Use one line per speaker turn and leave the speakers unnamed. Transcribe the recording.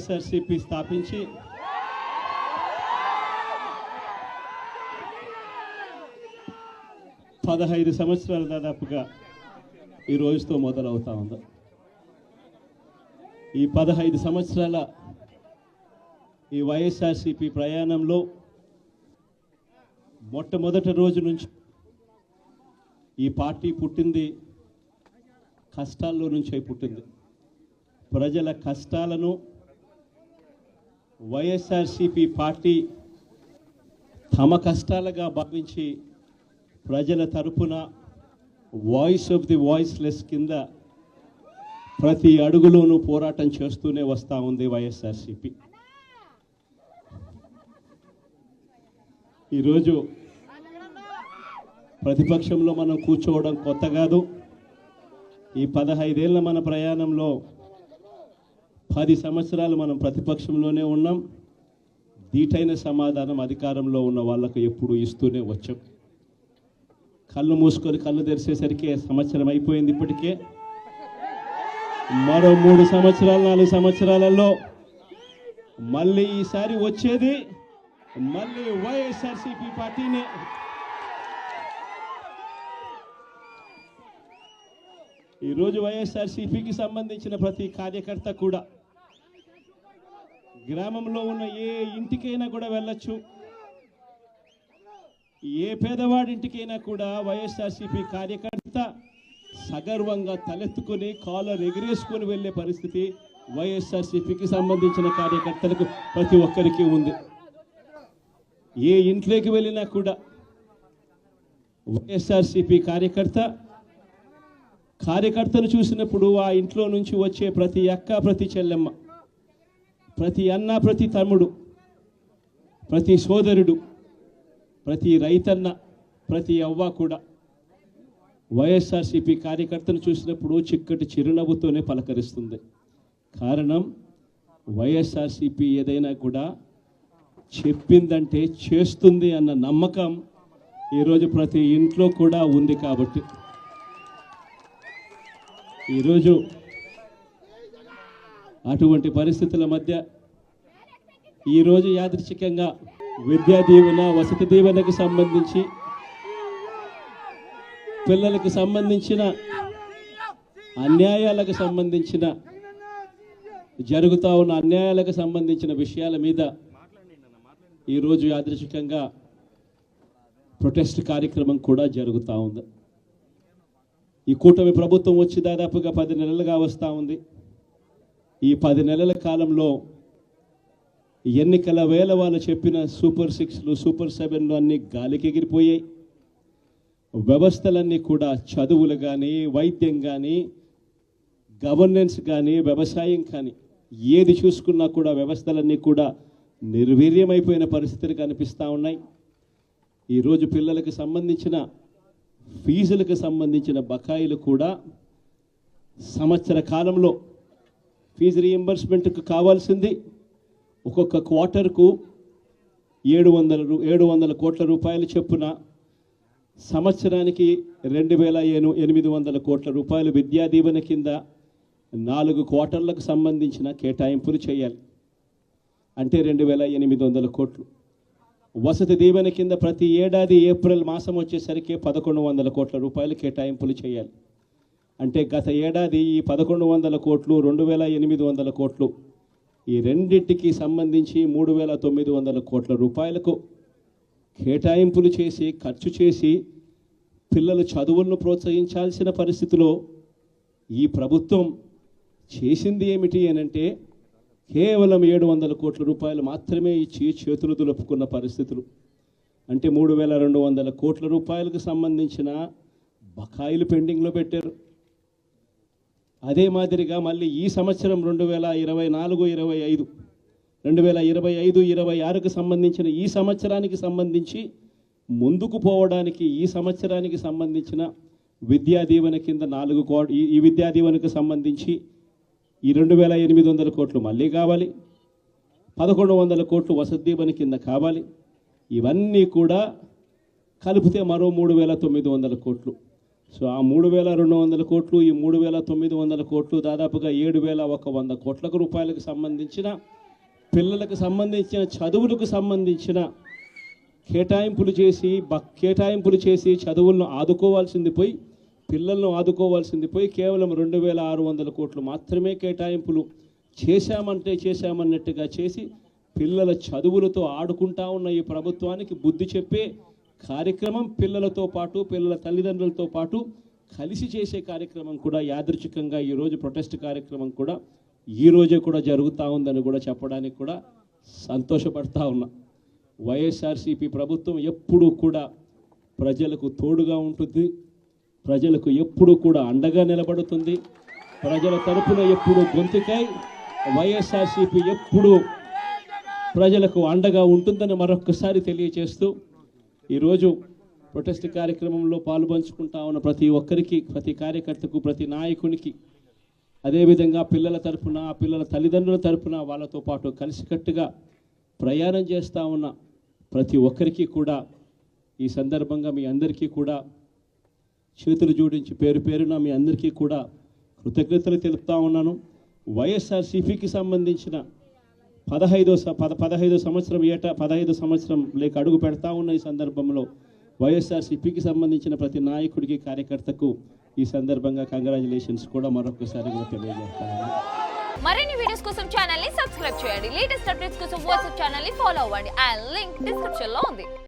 వైఎస్ఆర్సీపీ స్థాపించి 15 సంవత్సరాలు దాదాపుగా ఈ రోజుతో మొదలవుతా ఉంది. ఈ 15 సంవత్సరాల ఈ వైఎస్ఆర్సీపీ ప్రయాణంలో మొట్టమొదటి రోజు నుంచి ఈ పార్టీ పుట్టింది కష్టాల్లో నుంచే పుట్టింది. ప్రజల కష్టాలను వైఎస్ఆర్సీపీ పార్టీ తమ కష్టాలుగా భావించి ప్రజల తరపున వాయిస్ ఆఫ్ ది వాయిస్లెస్ కింద ప్రతి అడుగులోనూ పోరాటం చేస్తూనే వస్తూ ఉంది వైఎస్ఆర్సీపీ. ఈరోజు ప్రతిపక్షంలో మనం కూర్చోవడం కొత్త కాదు. ఈ 15 ఏళ్ల మన ప్రయాణంలో 10 సంవత్సరాలు మనం ప్రతిపక్షంలోనే ఉన్నాం. దీటైన సమాధానం అధికారంలో ఉన్న వాళ్ళకు ఎప్పుడు ఇస్తూనే వచ్చాం. కళ్ళు మూసుకొని కళ్ళు తెరిచేసరికి సంవత్సరం అయిపోయింది. ఇప్పటికే మరో 3 సంవత్సరాలు 4 సంవత్సరాలలో మళ్ళీ ఈసారి వచ్చేది మళ్ళీ వైఎస్ఆర్సీపీ పార్టీనే. ఈరోజు వైఎస్ఆర్సీపీకి సంబంధించిన ప్రతి కార్యకర్త కూడా గ్రామంలో ఉన్న ఏ ఇంటికైనా కూడా వెళ్ళొచ్చు. ఏ పేదవాడింటికైనా కూడా వైఎస్ఆర్సీపీ కార్యకర్త సగర్వంగా తలెత్తుకొని కాలర్ ఎగిరేసుకొని వెళ్ళే పరిస్థితి వైఎస్ఆర్సీపీకి సంబంధించిన కార్యకర్తలకు ప్రతి ఒక్కరికి ఉంది. ఏ ఇంట్లోకి వెళ్ళినా కూడా వైఎస్ఆర్సీపీ కార్యకర్తను చూసినప్పుడు ఆ ఇంట్లో నుంచి వచ్చే ప్రతి అక్క, ప్రతి చెల్లెమ్మ, ప్రతి అన్న, ప్రతి తమ్ముడు, ప్రతి సోదరుడు, ప్రతి రైతన్న, ప్రతి అవ్వ కూడా వైఎస్ఆర్సీపీ కార్యకర్తను చూసినప్పుడు చిక్కటి చిరునవ్వుతోనే పలకరిస్తుంది. కారణం వైఎస్ఆర్సీపీ ఏదైనా కూడా చెప్పిందంటే చేస్తుంది అన్న నమ్మకం ఈరోజు ప్రతి ఇంట్లో కూడా ఉంది. కాబట్టి ఈరోజు అటువంటి పరిస్థితుల మధ్య ఈరోజు యాదృచ్ఛికంగా విద్యా దీవెన, వసతి దీవెనకు సంబంధించి పిల్లలకు సంబంధించిన అన్యాయాలకు సంబంధించిన జరుగుతూ ఉన్న అన్యాయాలకు సంబంధించిన విషయాల మీద ఈరోజు యాదృచ్ఛికంగా ప్రొటెస్ట్ కార్యక్రమం కూడా జరుగుతూ ఉంది. ఈ కూటమి ప్రభుత్వం వచ్చి దాదాపుగా 10 నెలలుగా వస్తూ ఉంది. ఈ 10 నెలల కాలంలో ఎన్నికల వేళ వాళ్ళు చెప్పిన సూపర్ 6లు, సూపర్ 7లు అన్నీ గాలికి ఎగిరిపోయాయి. వ్యవస్థలన్నీ కూడా చదువులు కానీ, వైద్యం కానీ, గవర్నెన్స్ కానీ, వ్యవసాయం కానీ ఏది చూసుకున్నా కూడా వ్యవస్థలన్నీ కూడా నిర్వీర్యమైపోయిన పరిస్థితులు కనిపిస్తూ ఉన్నాయి. ఈరోజు పిల్లలకు సంబంధించిన ఫీజులకు సంబంధించిన బకాయిలు కూడా సంవత్సర కాలంలో ఫీజు రీయింబర్స్మెంట్కు కావాల్సింది ఒక్కొక్క క్వార్టర్కు 700 కోట్ల రూపాయలు చొప్పున సంవత్సరానికి 2800 కోట్ల రూపాయలు విద్యా దీవెన కింద 4 క్వార్టర్లకు సంబంధించిన కేటాయింపులు చేయాలి. అంటే 2800 కోట్లు. వసతి దీవెన కింద ప్రతి ఏడాది ఏప్రిల్ మాసం వచ్చేసరికి 1100 కోట్ల రూపాయలు కేటాయింపులు చేయాలి. అంటే గత ఏడాది ఈ 1100 కోట్లు, 2800 కోట్లు, ఈ రెండింటికి సంబంధించి 3900 కోట్ల రూపాయలకు కేటాయింపులు చేసి ఖర్చు చేసి పిల్లల చదువులను ప్రోత్సహించాల్సిన పరిస్థితిలో ఈ ప్రభుత్వం చేసింది ఏమిటి అనంటే కేవలం 700 కోట్ల రూపాయలు మాత్రమే ఇచ్చి చేతులు దులుపుకున్న పరిస్థితులు. అంటే 3200 కోట్ల రూపాయలకు సంబంధించిన బకాయిలు పెండింగ్లో పెట్టారు. అదే మాదిరిగా మళ్ళీ ఈ సంవత్సరం 2024-25, 2025-26కు సంబంధించిన ఈ సంవత్సరానికి సంబంధించి ముందుకు పోవడానికి ఈ సంవత్సరానికి సంబంధించిన విద్యా దీవెన కింద 4 కోట్లు, ఈ విద్యా దీవెనకు సంబంధించి ఈ 2800 కోట్లు మళ్ళీ కావాలి. 1100 కోట్లు వసతి దీవెన కింద కావాలి. ఇవన్నీ కూడా కలిపితే మరో 3900 కోట్లు. సో ఆ 3,200 కోట్లు, ఈ 3,900 కోట్లు, దాదాపుగా 7,100 కోట్ల రూపాయలకు సంబంధించిన పిల్లలకు సంబంధించిన చదువులకు సంబంధించిన కేటాయింపులు చేసి చదువులను ఆదుకోవాల్సింది పోయి, పిల్లలను ఆదుకోవాల్సింది పోయి కేవలం 2,600 కోట్లు మాత్రమే కేటాయింపులు చేశామన్నట్టుగా చేసి పిల్లల చదువులతో ఆడుకుంటా ఉన్న ఈ ప్రభుత్వానికి బుద్ధి చెప్పే కార్యక్రమం పిల్లలతో పాటు పిల్లల తల్లిదండ్రులతో పాటు కలిసి చేసే కార్యక్రమం కూడా యాదృచ్ఛికంగా ఈరోజు ప్రొటెస్ట్ కార్యక్రమం కూడా ఈ రోజే కూడా జరుగుతూ ఉందని కూడా చెప్పడానికి కూడా సంతోషపడతా ఉన్నా. వైఎస్ఆర్సీపీ ప్రభుత్వం ఎప్పుడూ కూడా ప్రజలకు తోడుగా ఉంటుంది, ప్రజలకు ఎప్పుడూ కూడా అండగా నిలబడుతుంది, ప్రజల తరపున ఎప్పుడూ గొంతుకై వైఎస్ఆర్సీపీ ఎప్పుడూ ప్రజలకు అండగా ఉంటుందని మరొక్కసారి తెలియజేస్తూ ఈరోజు ప్రొటెస్ట్ కార్యక్రమంలో పాలుపంచుకుంటా ఉన్న ప్రతి ఒక్కరికి, ప్రతి కార్యకర్తకు, ప్రతి నాయకునికి, అదేవిధంగా పిల్లల తరపున, పిల్లల తల్లిదండ్రుల తరపున వాళ్ళతో పాటు కలిసికట్టుగా ప్రయాణం చేస్తూ ఉన్న ప్రతి ఒక్కరికి కూడా ఈ సందర్భంగా మీ అందరికీ కూడా చేతులు జోడించి పేరు పేరున మీ అందరికీ కూడా కృతజ్ఞతలు తెలుపుతా ఉన్నాను. వైఎస్ఆర్సీపీకి సంబంధించిన 15వ సంవత్సరం లేక అడుగు పెడతా ఉన్న ఈ సందర్భంలో వైఎస్ఆర్సీపీకి సంబంధించిన ప్రతి నాయకుడికి, కార్యకర్తకు ఈ సందర్భంగా కంగ్రాచులేషన్స్ కూడా మరొకసారి కూడా తెలియజేస్తాను.
మరిన్ని వీడియోస్ కోసం ఛానల్ ని సబ్స్క్రైబ్ చేయండి. లేటెస్ట్ అప్డేట్స్ కోసం వాట్సాప్ ఛానల్ ని ఫాలో అవ్వండి. ఆ లింక్ డిస్క్రిప్షన్ లో ఉంది.